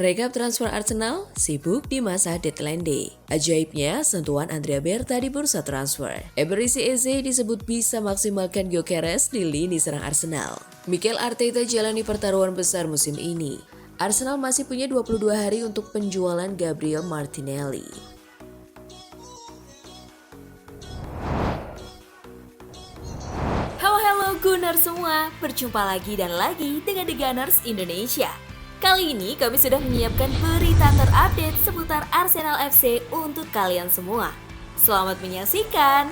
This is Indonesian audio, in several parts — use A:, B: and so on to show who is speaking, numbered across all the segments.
A: Rekap transfer Arsenal sibuk di masa deadline day. Ajaibnya, sentuhan Andrea Berta di bursa transfer. Eberechi Eze disebut bisa maksimalkan Gyökeres di lini serang Arsenal. Mikel Arteta jalani pertaruhan besar musim ini. Arsenal masih punya 22 hari untuk penjualan Gabriel Martinelli.
B: Halo Gunners semua, berjumpa lagi dan lagi dengan The Gunners Indonesia. Kali ini kami sudah menyiapkan berita terupdate seputar Arsenal FC untuk kalian semua. Selamat menyaksikan!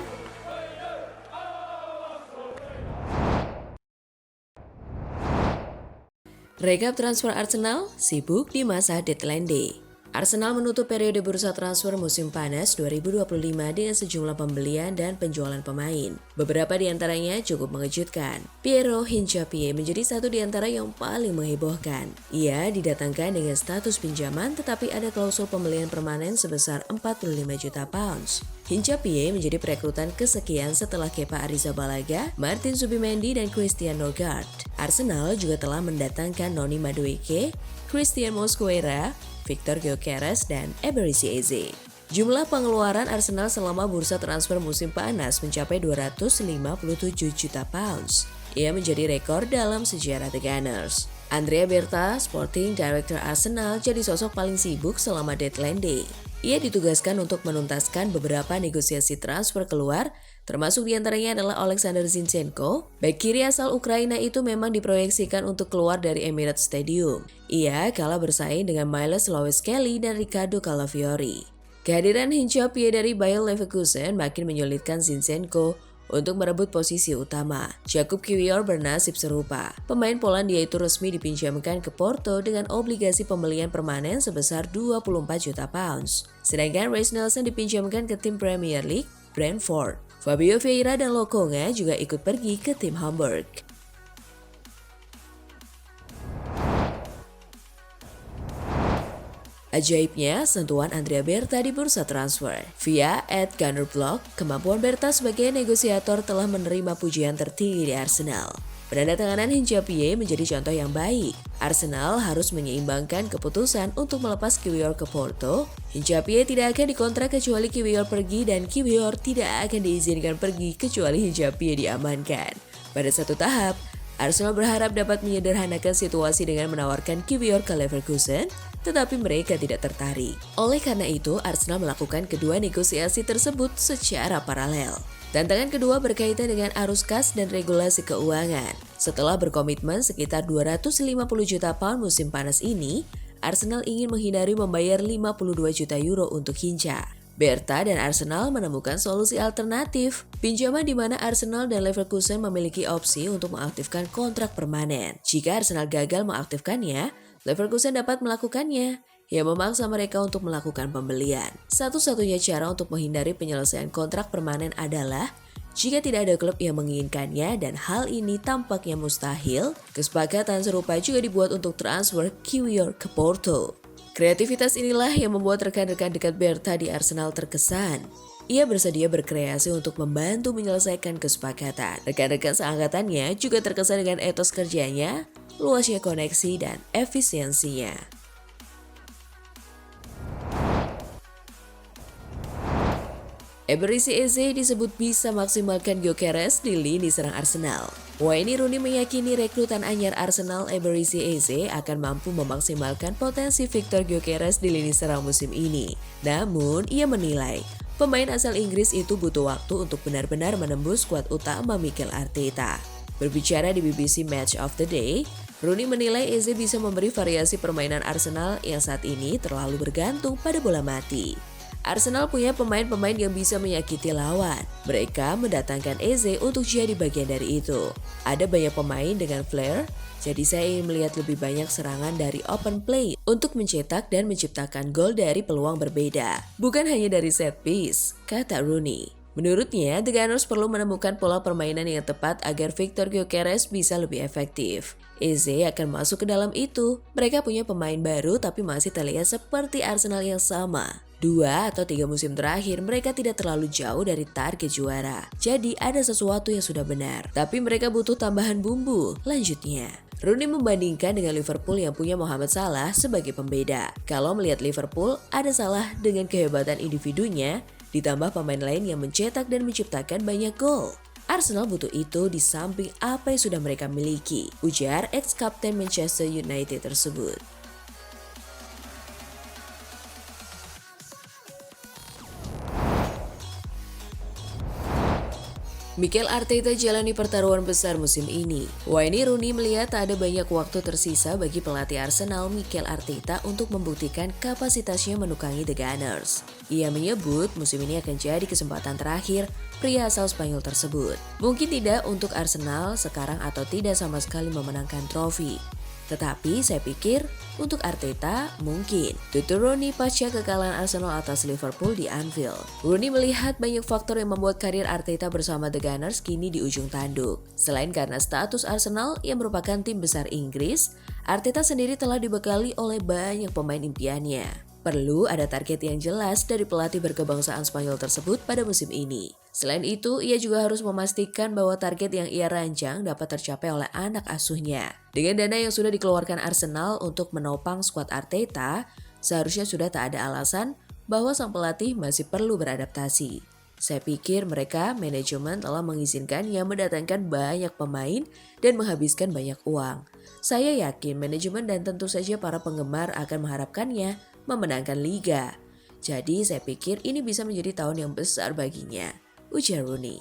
A: Rekap transfer Arsenal sibuk di masa deadline day. Arsenal menutup periode bursa transfer musim panas 2025 dengan sejumlah pembelian dan penjualan pemain. Beberapa di antaranya cukup mengejutkan. Piero Hincapié menjadi satu di antara yang paling menghebohkan. Ia didatangkan dengan status pinjaman tetapi ada klausul pembelian permanen sebesar 45 juta pounds. Hincapié menjadi perekrutan kesekian setelah Kepa Arrizabalaga, Martin Zubimendi, dan Christian Norgard. Arsenal juga telah mendatangkan Noni Madueke, Christian Mosquera, Victor Gyökeres, dan Eberechi Eze. Jumlah pengeluaran Arsenal selama bursa transfer musim panas mencapai 257 juta pounds. Ia menjadi rekor dalam sejarah The Gunners. Andrea Berta, Sporting Director Arsenal, jadi sosok paling sibuk selama deadline day. Ia ditugaskan untuk menuntaskan beberapa negosiasi transfer keluar, termasuk diantaranya adalah Alexander Zinchenko. Bek kiri asal Ukraina itu memang diproyeksikan untuk keluar dari Emirates Stadium. Ia kalah bersaing dengan Miles Lewis-Kelly dan Riccardo Calafiori. Kehadiran Hincapié dari Bayer Leverkusen makin menyulitkan Zinchenko untuk merebut posisi utama. Jakub Kiwior bernasib serupa. Pemain Polandia itu resmi dipinjamkan ke Porto dengan obligasi pembelian permanen sebesar 24 juta pounds. Sedangkan Reiss Nelson dipinjamkan ke tim Premier League, Brentford. Fabio Vieira dan Lokonga juga ikut pergi ke tim Hamburg. Ajaibnya, sentuhan Andrea Berta di bursa transfer. Via @gunnerblog, kemampuan Berta sebagai negosiator telah menerima pujian tertinggi di Arsenal. Penandatanganan Hincapié menjadi contoh yang baik. Arsenal harus menyeimbangkan keputusan untuk melepas Kiwior ke Porto. Hincapié tidak akan dikontrak kecuali Kiwior pergi dan Kiwior tidak akan diizinkan pergi kecuali Hincapié diamankan. Pada satu tahap, Arsenal berharap dapat menyederhanakan situasi dengan menawarkan Kiwior ke Leverkusen, tetapi mereka tidak tertarik. Oleh karena itu, Arsenal melakukan kedua negosiasi tersebut secara paralel. Tantangan kedua berkaitan dengan arus kas dan regulasi keuangan. Setelah berkomitmen sekitar 250 juta pound musim panas ini, Arsenal ingin menghindari membayar 52 juta euro untuk Hinca. Berta dan Arsenal menemukan solusi alternatif, pinjaman di mana Arsenal dan Leverkusen memiliki opsi untuk mengaktifkan kontrak permanen. Jika Arsenal gagal mengaktifkannya, Leverkusen dapat melakukannya, yang memaksa mereka untuk melakukan pembelian. Satu-satunya cara untuk menghindari penyelesaian kontrak permanen adalah jika tidak ada klub yang menginginkannya dan hal ini tampaknya mustahil, kesepakatan serupa juga dibuat untuk transfer Kiwior ke Porto. Kreativitas inilah yang membuat rekan-rekan dekat Berta di Arsenal terkesan. Ia bersedia berkreasi untuk membantu menyelesaikan kesepakatan. Rekan-rekan seangkatannya juga terkesan dengan etos kerjanya, luasnya koneksi, dan efisiensinya. Eberechi Eze disebut bisa maksimalkan Gyökeres di lini serang Arsenal. Wayne Rooney meyakini rekrutan anyar Arsenal Eberechi Eze akan mampu memaksimalkan potensi Victor Gyökeres di lini serang musim ini. Namun, ia menilai pemain asal Inggris itu butuh waktu untuk benar-benar menembus skuad utama Mikel Arteta. Berbicara di BBC Match of the Day, Rooney menilai Eze bisa memberi variasi permainan Arsenal yang saat ini terlalu bergantung pada bola mati. Arsenal punya pemain-pemain yang bisa menyakiti lawan. Mereka mendatangkan Eze untuk jadi bagian dari itu. Ada banyak pemain dengan flair, jadi saya ingin melihat lebih banyak serangan dari open play untuk mencetak dan menciptakan gol dari peluang berbeda. Bukan hanya dari set piece, kata Rooney. Menurutnya, The Gunners perlu menemukan pola permainan yang tepat agar Victor Gyökeres bisa lebih efektif. Eze akan masuk ke dalam itu. Mereka punya pemain baru tapi masih terlihat seperti Arsenal yang sama. 2 atau 3 musim terakhir mereka tidak terlalu jauh dari target juara. Jadi ada sesuatu yang sudah benar. Tapi mereka butuh tambahan bumbu. Lanjutnya, Rooney membandingkan dengan Liverpool yang punya Mohamed Salah sebagai pembeda. Kalau melihat Liverpool, ada Salah dengan kehebatan individunya, ditambah pemain lain yang mencetak dan menciptakan banyak gol. Arsenal butuh itu di samping apa yang sudah mereka miliki, ujar ex-kapten Manchester United tersebut. Mikel Arteta jalani pertaruhan besar musim ini. Wayne Rooney melihat tak ada banyak waktu tersisa bagi pelatih Arsenal Mikel Arteta untuk membuktikan kapasitasnya menukangi The Gunners. Ia menyebut musim ini akan jadi kesempatan terakhir pria asal Spanyol tersebut. Mungkin tidak untuk Arsenal sekarang atau tidak sama sekali memenangkan trofi. Tetapi saya pikir untuk Arteta mungkin. Tutur Rooney pasca kekalahan Arsenal atas Liverpool di Anfield. Rooney melihat banyak faktor yang membuat karir Arteta bersama The Gunners kini di ujung tanduk. Selain karena status Arsenal yang merupakan tim besar Inggris, Arteta sendiri telah dibekali oleh banyak pemain impiannya. Perlu ada target yang jelas dari pelatih berkebangsaan Spanyol tersebut pada musim ini. Selain itu, ia juga harus memastikan bahwa target yang ia rancang dapat tercapai oleh anak asuhnya. Dengan dana yang sudah dikeluarkan Arsenal untuk menopang skuad Arteta, seharusnya sudah tak ada alasan bahwa sang pelatih masih perlu beradaptasi. Saya pikir mereka, manajemen telah mengizinkannya mendatangkan banyak pemain dan menghabiskan banyak uang. Saya yakin manajemen dan tentu saja para penggemar akan mengharapkannya memenangkan liga. Jadi saya pikir ini bisa menjadi tahun yang besar baginya, ujar Rooney.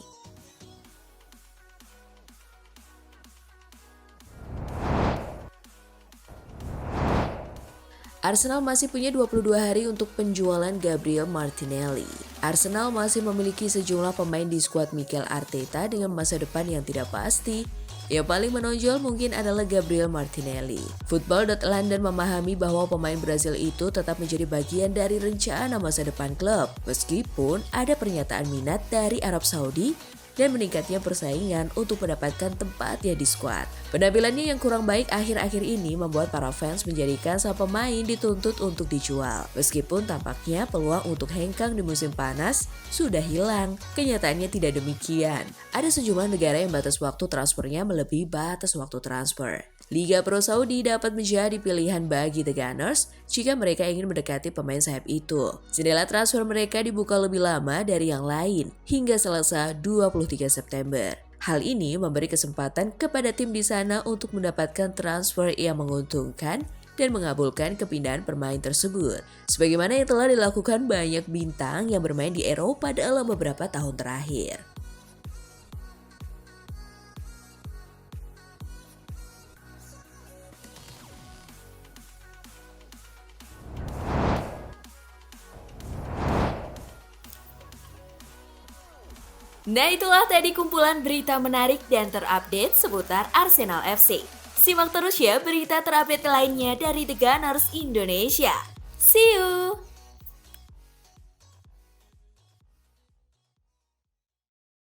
A: Arsenal masih punya 22 hari untuk penjualan Gabriel Martinelli. Arsenal masih memiliki sejumlah pemain di skuad Mikel Arteta dengan masa depan yang tidak pasti. Yang paling menonjol mungkin adalah Gabriel Martinelli. Football.London memahami bahwa pemain Brasil itu tetap menjadi bagian dari rencana masa depan klub, meskipun ada pernyataan minat dari Arab Saudi dan meningkatnya persaingan untuk mendapatkan tempatnya di skuad. Penampilannya yang kurang baik akhir-akhir ini membuat para fans menjadikan sang pemain dituntut untuk dijual. Meskipun tampaknya peluang untuk hengkang di musim panas sudah hilang, kenyataannya tidak demikian. Ada sejumlah negara yang batas waktu transfernya melebihi batas waktu transfer. Liga Pro Saudi dapat menjadi pilihan bagi The Gunners jika mereka ingin mendekati pemain sayap itu. Jendela transfer mereka dibuka lebih lama dari yang lain hingga Selasa 23 September. Hal ini memberi kesempatan kepada tim di sana untuk mendapatkan transfer yang menguntungkan dan mengabulkan kepindahan pemain tersebut. Sebagaimana yang telah dilakukan banyak bintang yang bermain di Eropa dalam beberapa tahun terakhir.
B: Nah, itulah tadi kumpulan berita menarik dan terupdate seputar Arsenal FC. Simak terus ya berita terupdate lainnya dari The Gunners Indonesia. See you!